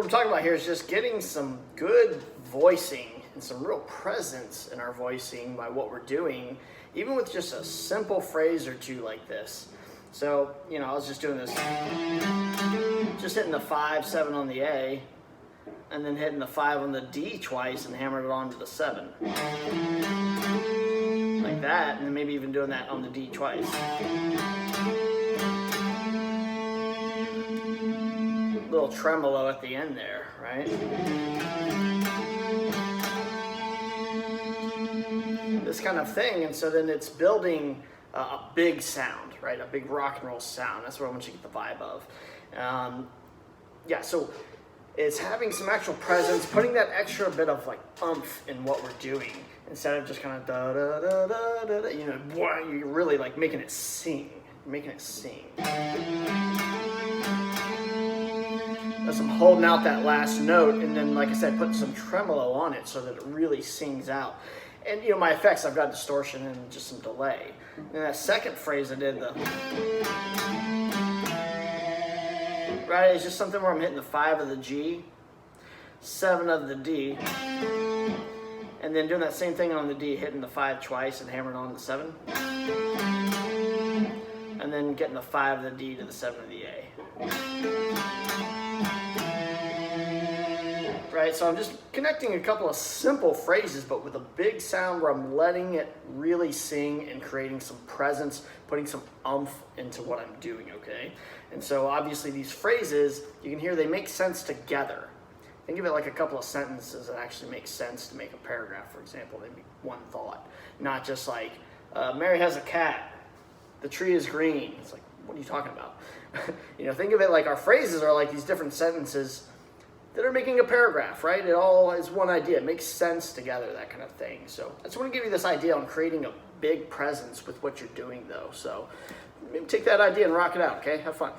I'm talking about here is just getting some good voicing and some real presence in our voicing by what we're doing, even with just a simple phrase or two like this. So, you know, I was just doing this, just hitting the 5, 7 on the A, and then hitting the 5 on the D twice and hammering it onto the 7. Like that, and then maybe even doing that on the D twice. Little tremolo at the end there, right? This kind of thing, and so then it's building a big sound, right? A big rock and roll sound. That's what I want you to get the vibe of. Yeah, so it's having some actual presence, putting that extra bit of like oomph in what we're doing instead of just kind of da da da da da da. You know, boy, you're really like making it sing, making it sing. As I'm holding out that last note, and then, like I said, putting some tremolo on it so that it really sings out. And, you know, my effects, I've got distortion and just some delay. And that second phrase I did, right, it's just something where I'm hitting the 5 of the G, 7 of the D, and then doing that same thing on the D, hitting the 5 twice and hammering on the 7. And then getting the 5 of the D to the 7 of the A. Right, so I'm just connecting a couple of simple phrases, but with a big sound where I'm letting it really sing and creating some presence, putting some oomph into what I'm doing, okay? And so obviously these phrases, you can hear they make sense together. Think of it like a couple of sentences that actually make sense to make a paragraph, for example. They'd be one thought, not just like, Mary has a cat, the tree is green. It's like, what are you talking about? You know, think of it like our phrases are like these different sentences that are making a paragraph, right? It all is one idea. It makes sense together, that kind of thing. So I just want to give you this idea on creating a big presence with what you're doing, though. So maybe take that idea and rock it out, okay? Have fun.